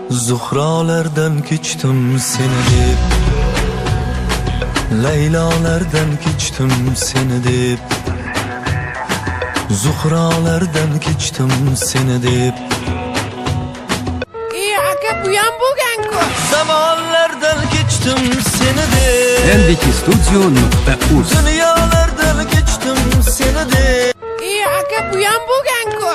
Zuhralardan kechdim seni deb, Laylolardan kechdim seni deb, Zuhralardan kechdim seni deb. Aka bu ham bo'lgan-ku. Zamonlardan kechdim seni deb, ndkstudio.uz. Dunyolardan kechdim seni deb. Aka bu ham bo'lgan-ku.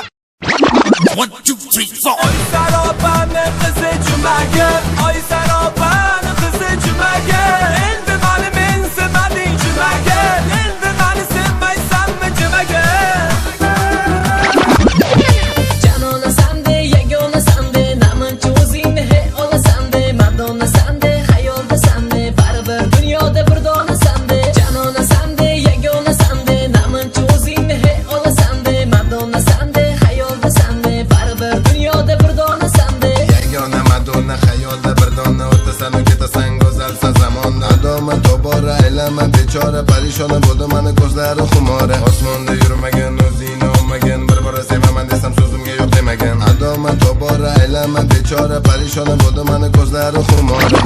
1, 2, 3, 4. Oy sarobani qizi jumaga, oy sarobani qizi jumaga. Endi mani mensimading jumaga, endi mani sevmaysanmi jumaga? Janona sande, yagona sande, namuncha o'zingni he olasande, Madonna sande, hayolda sande, baribir dunyoda bir dona sande. Janona sande, yagona sande, namuncha o'zingni he olasande, Madonna sande, hayolda sande, baribir dunyoda bir dona sande. Yagona Madonna hayolda bir dona, o'tasan ketasan go'zalsa zamonda. Adoma tobora aylama bechora, parishona bo'ldi mani ko'zlari xumora. Osmonda yurmagan, o'zingni olmagan, bir bora sevaman desam so'zimga yo'q demagan. Adoma tobora aylama bechora, parishona bo'ldi mani ko'zlari xumora.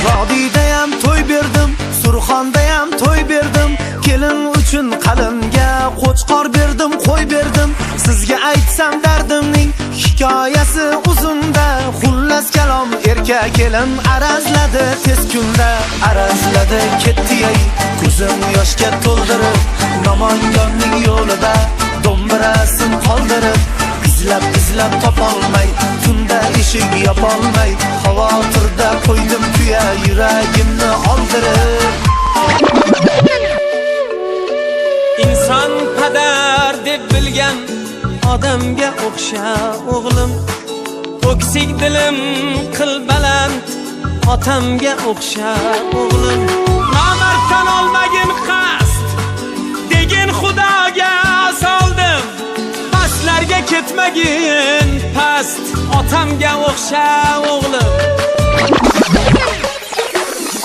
Vodiyda ham to'y berdim, Surxonda ham to'y berdim, kelin uchun qalinga qo'chqor berdim, qo'y berdim. Sizga aytsam dardimning hikoyasi uzunda, xullas kalom erkak kelin arazladi tez kunda, arazladi ketdi ay ko'zim yoshga to'ldirib, Namanganning yo'lida do'mbirasin qoldirib, izlab topolmay, tunda eshik yopolmay, xavotirda qo'ydim kuya yuragimni oldirib. Inson qadar deb bilgan odamga o'xsha o'g'lim, o'ksik dilim qil baland otamga o'xsha o'g'lim. Nomarddan olmagin qasd degin xudoga soldim, pastlarga ketmagin past otamga o'xsha o'g'lim.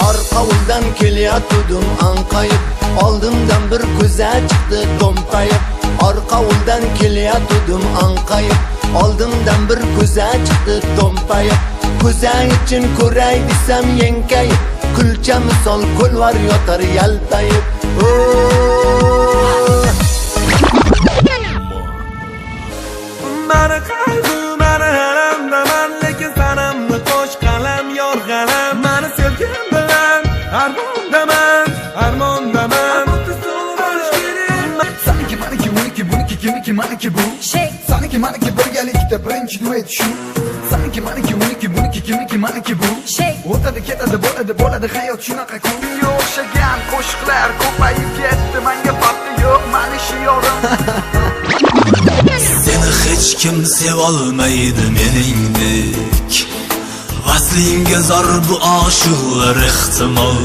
Orqavuldan kelyatdim anqayib, oldimdan bir ko'za chiqdi to'mpayib. Orqavuldan kelyatdim anqayib, oldimdan bir ko'za chiqdi to'mpayib. Ko'za için ko'ray desam yenkayib, kulcha misol ko'lvar yotar yaltayib. Mani qalbi mani haramdaman, lekin sanamni qo'sh qalam yorg'alam. Mani sevgan bilan armondaman, armondaman. Saniki maniki uniki buniki kimiki maniki bu. Saniki maniki birgalikda birinchi duet shu. Saniki maniki uniki buniki kimiki maniki bu. O'tadi ketadi bo'ladi hayot shunaqa ku. O'xshagan qo'shiqlar ko'payib ketdi, menga farqi yo'q mani shiorim. Seni hech kim sevolmaydi meningdek, vaslingga zor bu oshiqlar ehtimol,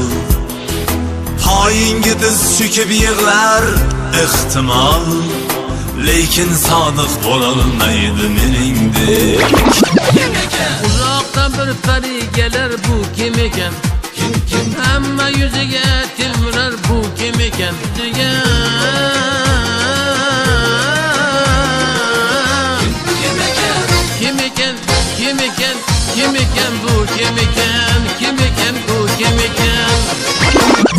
poyingga diz cho'kib yig'lar ehtimol, lekin sodiq bo'lolmaydi meningdek. Uzoqda bir pari kelar, bu kim ekan? Kim? Hamma yuziga tilmirar, bu kim ekan? Kim ekan bu, kim ekan? Kim ekan bu, kim ekan?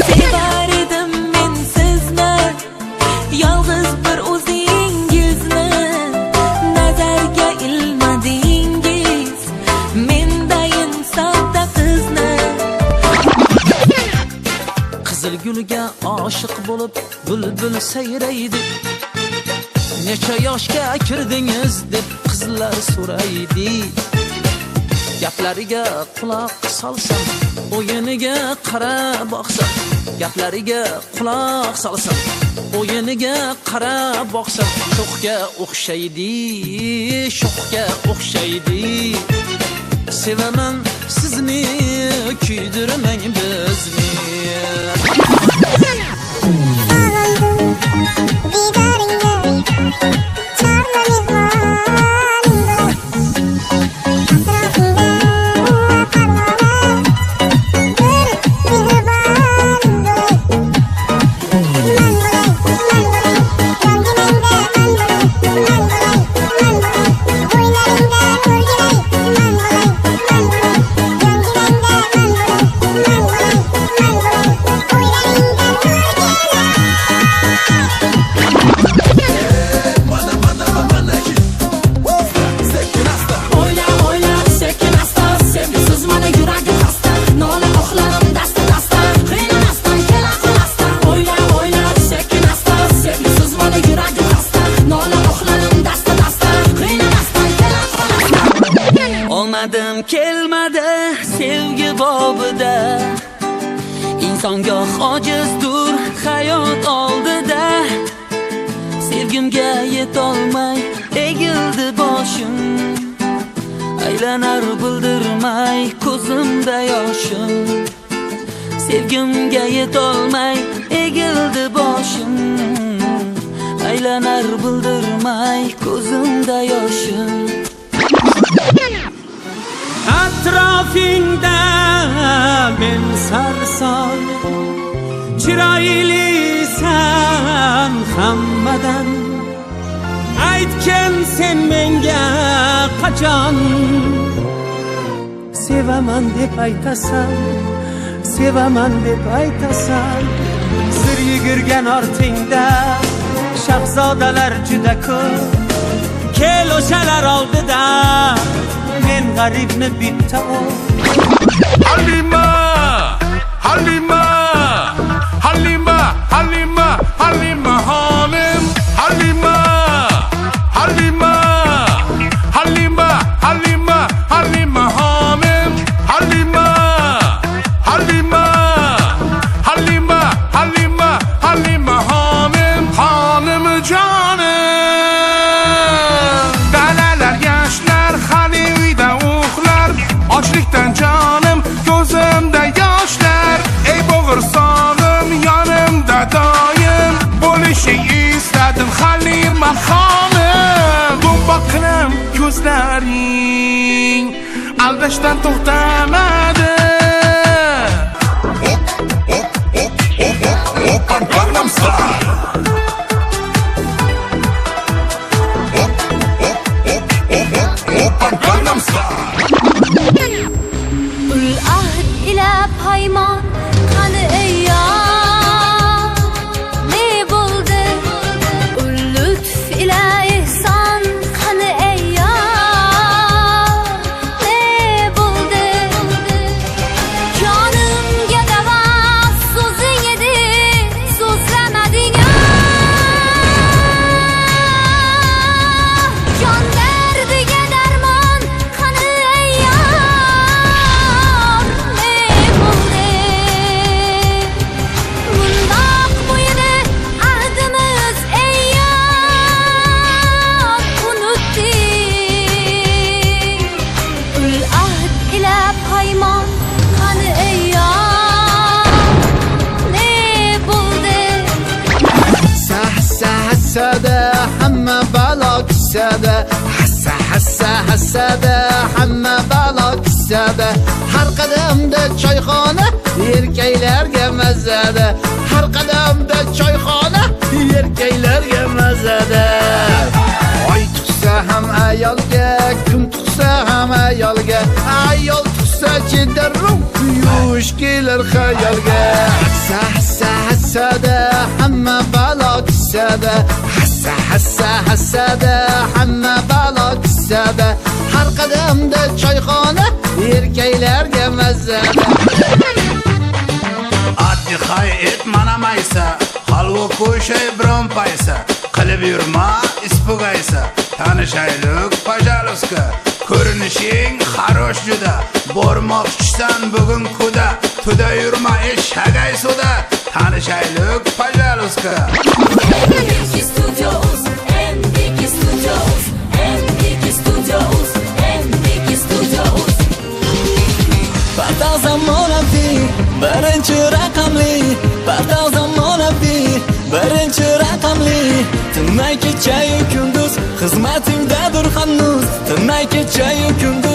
Sevar edim men sizni, yolg'iz bir o'zingizni, nazarga ilmadingiz mendayin sodda qizni. Qizil gulga oshiq bo'lib bulbul sayraydi, necha yoshga kirdingiz deb qizlar so'raydi. Gaplariga quloq solsam, o'yiniga qarab boqsam, gaplariga quloq solsam, o'yiniga qarab boqsam, sho'xga o'xshaydi, sho'xga o'xshaydi. Sevaman sizni, kuydirmang bizni. kelmadi sevgi bobida. İnsonga hojizdur hayot oldida. Sevgimga yetolmay egildi boshim. Aylanar bildirmay ko'zimda yoshim. Sevgimga yetolmay egildi boshim. Aylanar bildirmay ko'zimda yoshim. Atrofingda men sarson, chiroylisan hammadan. Aytgin sen menga qachon sevaman deb aytasan, sevaman deb aytasan. Sir yugurgan ortingda shahzodalar juda ko'p. Kel o'shalar oldida men g'aribni bitta o. Halima, Halima, Halima, Halima, Halima hanım. Halima, Halima, Halima, Halima, Halima hanım. Halima, Halima, Halima, Halima, Halima hanım. Hanım canım. Dalalar yaşlar, haliyde uğlar. Açlıktan canım, gözümde yaşlar. Ey bağırsağım yanımda daim. Buluşu istedim Halima hanım. Bu bakırım gözlerin aldaştan toxtamadı. Open Gangnam Style. Open Gangnam Style. Ul ahd ila payman qani ayyam ne bo'ldi? Ul lutf ila ihson qani ayyam ne bo'ldi? Jonimga davo so'zing edi, so'zlamading. Jon dardiga darmon qani ayyam ne bo'ldi? Mundoq bo'ydi ahdimiz ayyam unutdik. Ul ahd ila paymon qani ayyam ne bo'ldi? Hassa hassada hamma balo kissada. Hassa hassada hamma balo kissada. Har qadamda choyxona erkaklarga mazada. Har qadamda choyxona erkaklarga mazada. Oy tutsa ham ayolga, kun tutsa ham ayolga. Ayol tutsa chidarru yuvish kelar xayolga. Hassa hassada hamma balo kissada. Hassa hassada hamma balo kissada. Har qadamda choyxona erkaklarga mazada. Addi hay etmanamaysa, halvo ko'shay biron paysa. Qilib yurma ispugaysa, tanishaylik pajaluska. Ko'rinishing xarosh juda, bormoqchisan bugun kuda. Tuda yurma eshagay suda, tanishaylik pajaluska. Endiki Studios, Endiki Studios, Endiki Studios, Endiki Studios. Portal zamonaviy, birinchi raqamli. Portal zamonaviy, birinchi raqamli. Tinmay kechayu kunduz xizmatingdadir hanuz. Tinmay kechayu kunduz